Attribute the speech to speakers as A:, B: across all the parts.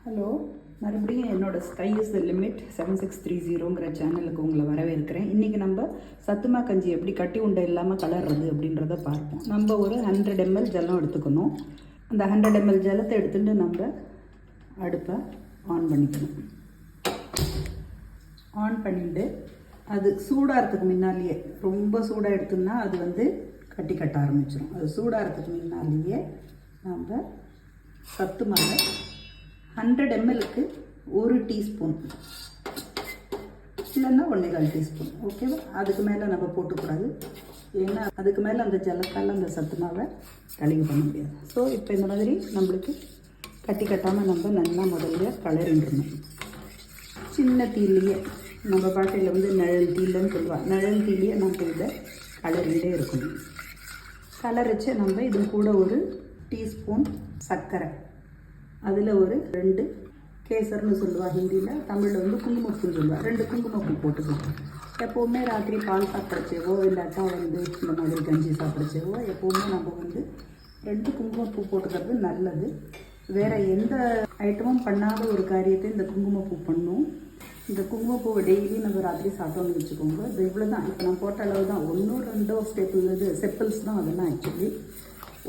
A: Hello, மறுபடியும் என்னோட sky is the limit 7630ங்கிற சேனலுக்கு உங்களை வரவேற்கிறேன். இன்றைக்கி நம்ம சத்துமா கஞ்சி எப்படி கட்டி உண்டை இல்லாமல் கலர்றது அப்படின்றத பார்ப்போம். நம்ம ஒரு 100 ml ஜலம் எடுத்துக்கணும். அந்த 100 ml ஜலத்தை எடுத்துகிட்டு நம்ம அடுப்பை ஆன் பண்ணிக்கணும். ஆன் பண்ணிட்டு அது சூடாகிறதுக்கு முன்னாலேயே, ரொம்ப சூடாக எடுத்தோம்னா அது கட்டி கட்ட ஆரம்பிச்சிடும். அது சூடாகிறதுக்கு முன்னாலேயே நம்ம சத்து மாவை 100 mlக்கு 1 டீஸ்பூன் இல்லைன்னா 1.25 டீஸ்பூன், ஓகேவா? அதுக்கு மேலே நம்ம போட்டுக்கூடாது. ஏன்னா அதுக்கு மேலே அந்த ஜலத்தால் அந்த சத்து மாவை கழுவி பண்ண முடியாது. ஸோ இப்போ இந்த மாதிரி நம்மளுக்கு கட்டி கட்டாமல் நம்ம நல்லா முதல்ல கலரிடணும். சின்ன தீலையே, நம்ம பாட்டையில் நிழல் தீலன்னு சொல்லுவாள், நிழல் தீலையே நம்ம இதை கலரிண்டே இருக்கணும். கலரிச்சு நம்ம இது கூட 1 டீஸ்பூன் சர்க்கரை, அதில் ஒரு 2 கேசர்னு சொல்லுவாள் ஹிந்தியில், தமிழில் குங்குமப்பூன்னு சொல்லுவாள். 2 குங்குமப்பூ போட்டுக்கலாம். எப்போவுமே ராத்திரி பால் சாப்பிட்றச்சேவோ இல்லாட்டா இந்த மாதிரி கஞ்சி சாப்பிட்றச்சேவோ எப்போவுமே நம்ம 2 குங்குமப்பூ போட்டுக்கிறது நல்லது. வேறு எந்த ஐட்டமும் பண்ணாத ஒரு காரியத்தை இந்த குங்குமப்பூ பண்ணும். இந்த குங்குமப்பூவை டெய்லி நம்ம ராத்திரி சாப்பிட்டோம்னு வச்சுக்கோங்க. இது இவ்வளோ தான். இப்போ நான் போட்ட அளவு தான். 1-2 செப்பிள்ஸ் தான். அதெல்லாம் ஆக்சுவலி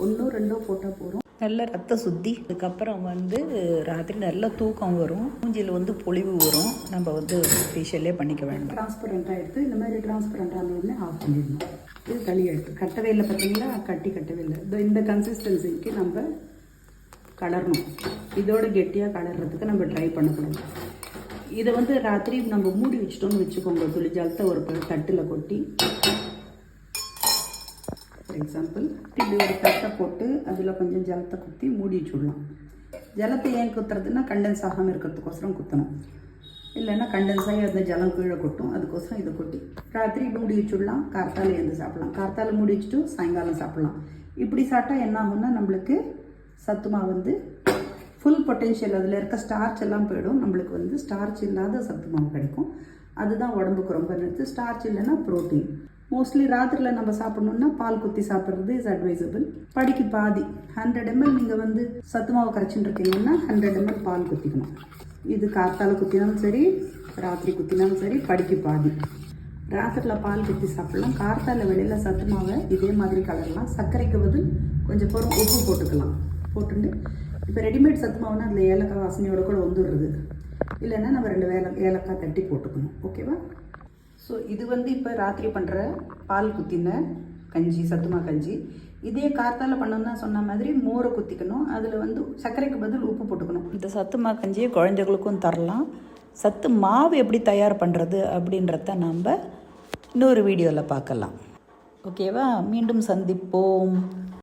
A: 1-2 போட்டால் போகிறோம். நல்ல ரத்த சுத்தி. அதுக்கப்புறம் ராத்திரி நல்ல தூக்கம் வரும், மூஞ்சியில் பொலிவு வரும். நம்ம ஃபேஷியலே பண்ணிக்க வேண்டாம். டிரான்ஸ்பரண்ட்டாக எடுத்து இந்த மாதிரி டிரான்ஸ்பரண்ட்டாக இருந்தோடனே ஆஃப் பண்ணிடணும். இது களி எடுத்து கட்டவே இல்லை, பார்த்தீங்களா? கட்டவே இல்லை. இந்த கன்சிஸ்டன்சிக்கு நம்ம கலரணும். இதோட கெட்டியாக கலர்றதுக்கு நம்ம ட்ரை பண்ணக்கூடாது. இதை ராத்திரி நம்ம மூடி வச்சிட்டோம்னு வச்சுக்கோங்க. துளி ஜலத்தை ஒரு தட்டில் கொட்டி, ஃபார் எக்ஸாம்பிள் இப்படி ஒரு தட்டை போட்டு அதில் கொஞ்சம் ஜலத்தை குத்தி மூடி வச்சுடலாம். ஜலத்தை ஏன் குத்துறதுன்னா கண்டென்ஸ் ஆகாமல் இருக்கிறதுக்கோசரம் குத்தணும். இல்லைன்னா கண்டென்ஸ் ஆகி அந்த ஜலம் கீழே கொட்டும். அதுக்கோசரம் இதை கொட்டி ராத்திரி மூடி வச்சுடலாம். கார்த்தால எழுந்து சாப்பிட்லாம். கார்த்தால மூடி வச்சுட்டு சாயங்காலம் சாப்பிட்லாம். இப்படி சாப்பிட்டா என்ன ஆகும்னா நம்மளுக்கு சத்துமா ஃபுல் பொட்டென்ஷியல், அதில் இருக்க ஸ்டார்ச் எல்லாம் போயிடும். நம்மளுக்கு ஸ்டார்ச் இல்லாத சத்து மாவு கிடைக்கும். அதுதான் உடம்புக்கு ரொம்ப நல்லது. ஸ்டார்ச் இல்லைன்னா ப்ரோட்டீன். மோஸ்ட்லி ராத்திரியில் நம்ம சாப்பிட்ணுன்னா பால் குத்தி சாப்பிட்றது இஸ் அட்வைசபிள். படிக்கு பாதி 100 ml நீங்கள் சத்து மாவு கரைச்சின்னு இருக்கீங்கன்னா 100 ml பால் குத்திக்கணும். இது காத்தால குத்தினாலும் சரி, ராத்திரி குத்தினாலும் சரி, படிக்கு பாதி. ராத்திரியில் பால் குத்தி சாப்பிட்லாம். கார்த்தால வெளியில் சத்து மாவை இதே மாதிரி கலரலாம். சர்க்கரைக்கு பதில் கொஞ்சம் பொருள் உப்பு போட்டுக்கலாம். போட்டுட்டு இப்போ ரெடிமேட் சத்து மாவுனா அதில் ஏலக்காய் வாசனையோட கூட வந்துடுறது. இல்லைன்னா நம்ம 2 ஏலக்காய் தட்டி போட்டுக்கணும், ஓகேவா? ஸோ இது இப்போ ராத்திரி பண்ணுற பால் குத்தின கஞ்சி, சத்துமா கஞ்சி. இதே கார்த்தால பண்ணோம்னா சொன்ன மாதிரி மோரை குத்திக்கணும். அதில் சர்க்கரைக்கு பதில் உப்பு போட்டுக்கணும். இந்த சத்துமா கஞ்சியை குழந்தைகளுக்கும் தரலாம். சத்து மாவு எப்படி தயார் பண்ணுறது அப்படின்றத நம்ம இன்னொரு வீடியோவில் பார்க்கலாம், ஓகேவா? மீண்டும் சந்திப்போம்.